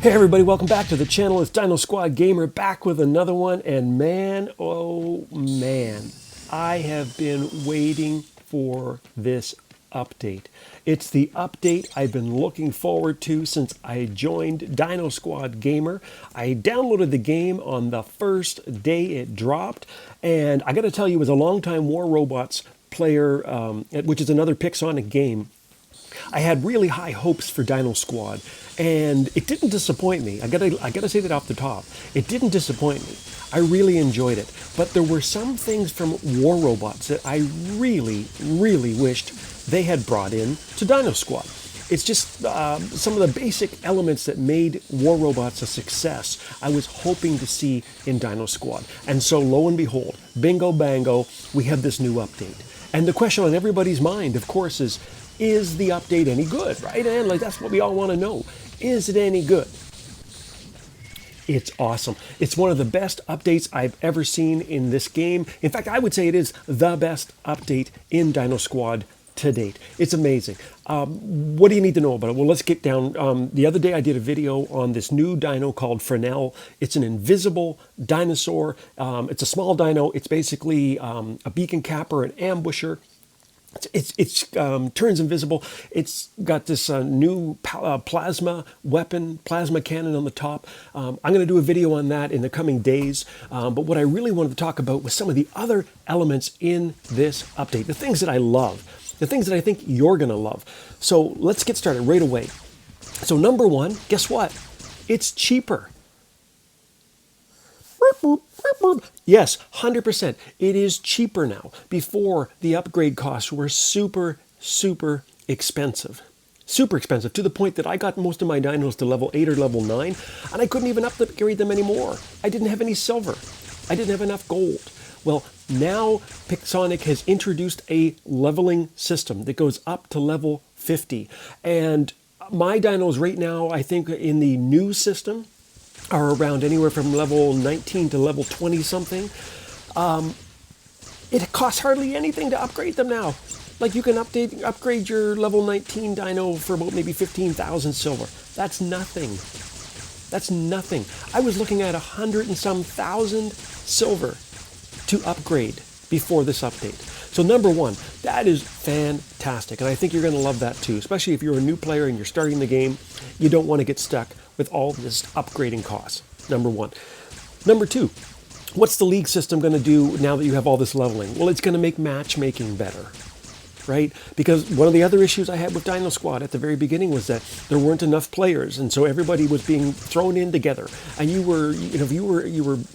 Hey everybody, welcome back to the channel. It's Dino Squad Gamer back with another one, and man, oh man, I have been waiting for this update. It's the update I've been looking forward to since I joined Dino Squad Gamer. I downloaded the game on the first day it dropped, and I gotta tell you, as a longtime War Robots player, which is another Pixonic game, I had really high hopes for Dino Squad, and it didn't disappoint me. I gotta say that off the top. It didn't disappoint me. I really enjoyed it, but there were some things from War Robots that I really wished they had brought in to Dino Squad. It's just some of the basic elements that made War Robots a success I was hoping to see in Dino Squad. And so lo and behold, bingo bango, we have this new update. And the question on everybody's mind, of course, is the update any good, right? And like, that's what we all want to know. Is it any good? It's awesome. It's one of the best updates I've ever seen in this game. In fact, I would say it is the best update in Dino Squad to date. It's amazing. What do you need to know about it? Well, let's get down. The other day I did a video on this new dino called Fresnel. It's an invisible dinosaur. It's a small dino. It's basically a beacon capper, an ambusher. It turns invisible. It's got this new plasma weapon, plasma cannon on the top. I'm going to do a video on that in the coming days. But what I really wanted to talk about was some of the other elements in this update, the things that I love, the things that I think you're going to love. So let's get started right away. So number one, guess what? It's cheaper. Yes, 100%. It is cheaper now. Before, the upgrade costs were super expensive. Super expensive, to the point that I got most of my dinos to level 8 or level 9, and I couldn't even upgrade them anymore. I didn't have any silver. I didn't have enough gold. Well, now Pixonic has introduced a leveling system that goes up to level 50. And my dinos right now, I think in the new system, are around anywhere from level 19 to level 20 something. It costs hardly anything to upgrade them now. Like, you can upgrade your level 19 dino for about maybe 15,000 silver. That's nothing. That's nothing. I was looking at 100 and some thousand silver to upgrade before this update. So number one, that is fantastic. And I think you're going to love that too, especially if you're a new player and you're starting the game. You don't want to get stuck with all this upgrading costs, number one. Number two, what's the league system going to do now that you have all this leveling? Well, it's going to make matchmaking better, right? Because one of the other issues I had with Dino Squad at the very beginning was that there weren't enough players, and so everybody was being thrown in together. And you were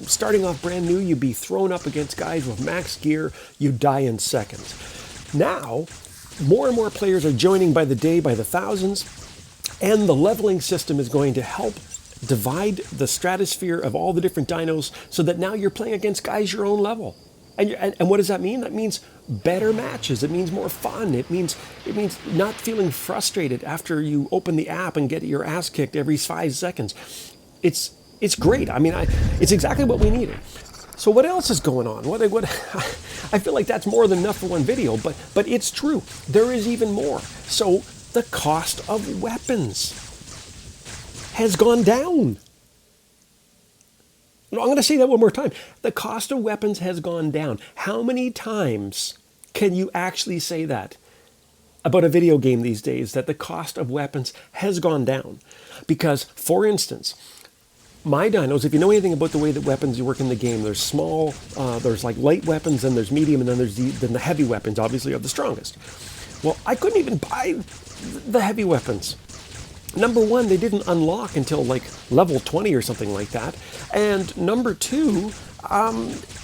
starting off brand new, you'd be thrown up against guys with max gear, you'd die in seconds. Now, more and more players are joining by the day, by the thousands, and the leveling system is going to help divide the stratosphere of all the different dinos so that now you're playing against guys your own level. And what does that mean? That means better matches. It means more fun. It means not feeling frustrated after you open the app and get your ass kicked every 5 seconds. It's great. I mean, it's exactly what we needed. So what else is going on? What I feel like that's more than enough for one video, but it's true. There is even more. So the cost of weapons has gone down. No, I'm going to say that one more time. The cost of weapons has gone down. How many times can you actually say that about a video game these days, that the cost of weapons has gone down? Because, for instance, my dinos, if you know anything about the way that weapons work in the game, there's small, there's like light weapons, and there's medium, and then there's the heavy weapons, obviously, are the strongest. Well, I couldn't even buy the heavy weapons. Number one, they didn't unlock until like level 20 or something like that. And number two,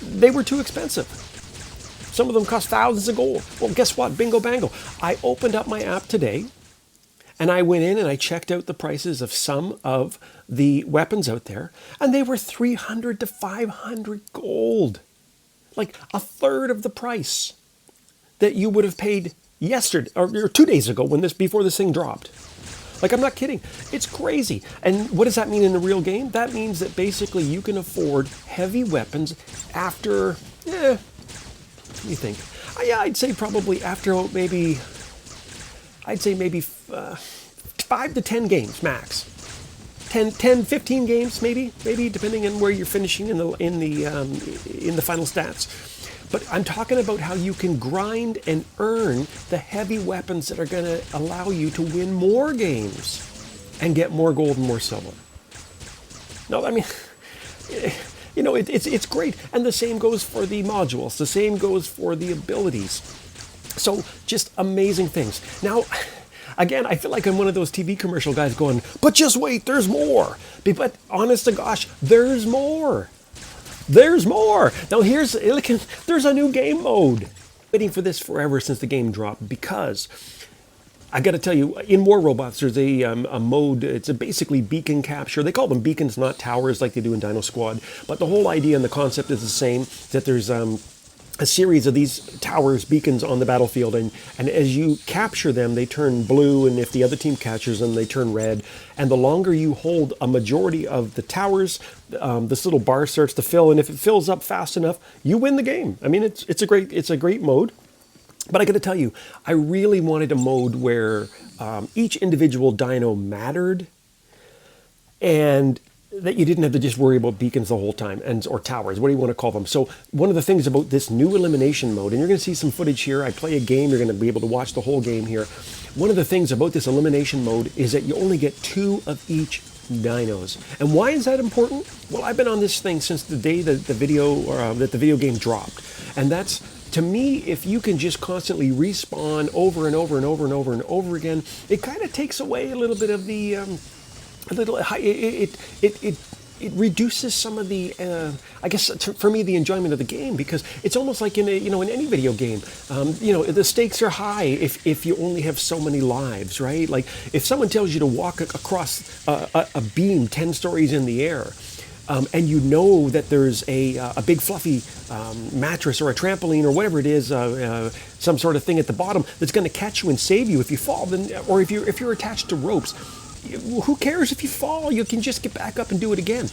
they were too expensive. Some of them cost thousands of gold. Well, guess what? Bingo bango. I opened up my app today, and I went in and I checked out the prices of some of the weapons out there, and they were 300 to 500 gold. Like a third of the price that you would have paid yesterday or 2 days ago before this thing dropped. Like, I'm not kidding. It's crazy. And what does that mean in the real game? That means that basically you can afford heavy weapons after, what do you think? Yeah, I'd say probably after maybe 5 to 10 games max. 10, 15 games, maybe depending on where you're finishing in the final stats. But I'm talking about how you can grind and earn the heavy weapons that are going to allow you to win more games and get more gold and more silver. No, I mean, you know, it's great. And the same goes for the modules. The same goes for the abilities. So just amazing things. Now, again, I feel like I'm one of those TV commercial guys going, but just wait, there's more. But honest to gosh, there's more. There's more. Now there's a new game mode. Waiting for this forever since the game dropped, because I got to tell you, in War Robots, there's a mode. It's basically beacon capture. They call them beacons, not towers, like they do in Dino Squad. But the whole idea and the concept is the same. That there's a series of these towers, beacons on the battlefield, and as you capture them, they turn blue, and if the other team captures them, they turn red. And the longer you hold a majority of the towers, this little bar starts to fill, and if it fills up fast enough, you win the game. I mean, it's a great mode. But I got to tell you, I really wanted a mode where each individual dino mattered, and that you didn't have to just worry about beacons the whole time, or towers, what do you want to call them. So one of the things about this new elimination mode, and you're going to see some footage here, I play a game, you're going to be able to watch the whole game here. One of the things about this elimination mode is that you only get 2 of each dinos. And why is that important? Well, I've been on this thing since the day that the video game dropped. And that's, to me, if you can just constantly respawn over and over and over and over and over again, it kind of takes away a little bit of the it reduces some of the I guess for me, the enjoyment of the game, because it's almost like in any video game, the stakes are high if you only have so many lives, right? Like if someone tells you to walk across a beam 10 stories in the air, and you know that there's a big fluffy mattress or a trampoline or whatever it is, some sort of thing at the bottom that's going to catch you and save you if you fall, then, or if you're attached to ropes. Who cares if you fall? You can just get back up and do it again.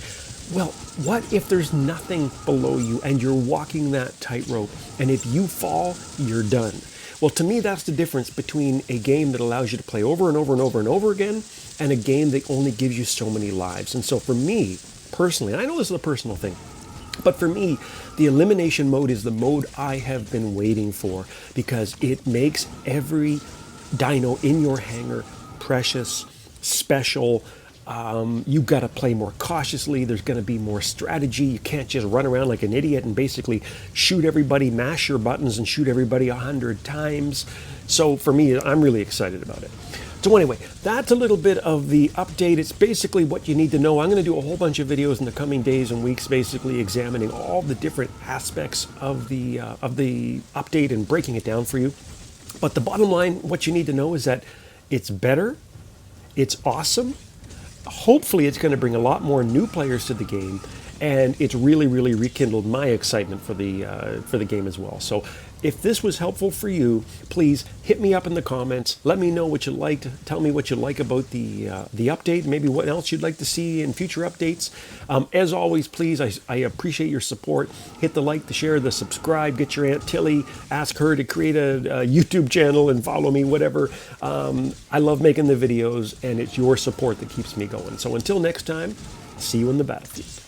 Well, what if there's nothing below you and you're walking that tightrope, and if you fall, you're done? Well, to me, that's the difference between a game that allows you to play over and over and over and over again, and a game that only gives you so many lives. And so for me, personally, and I know this is a personal thing, but for me, the elimination mode is the mode I have been waiting for, because it makes every dino in your hangar precious, special. You've got to play more cautiously. There's going to be more strategy. You can't just run around like an idiot and basically shoot everybody, mash your buttons and shoot everybody 100 times. So for me, I'm really excited about it. So anyway, that's a little bit of the update. It's basically what you need to know. I'm going to do a whole bunch of videos in the coming days and weeks, basically examining all the different aspects of the update and breaking it down for you. But the bottom line, what you need to know is that it's better. It's awesome. Hopefully it's going to bring a lot more new players to the game, and it's really, really rekindled my excitement for the game as well. So if this was helpful for you, please hit me up in the comments. Let me know what you liked. Tell me what you like about the update, maybe what else you'd like to see in future updates. As always, please, I appreciate your support. Hit the like, the share, the subscribe. Get your Aunt Tilly, ask her to create a YouTube channel and follow me, whatever. I love making the videos, and it's your support that keeps me going. So until next time, see you in the battlefield.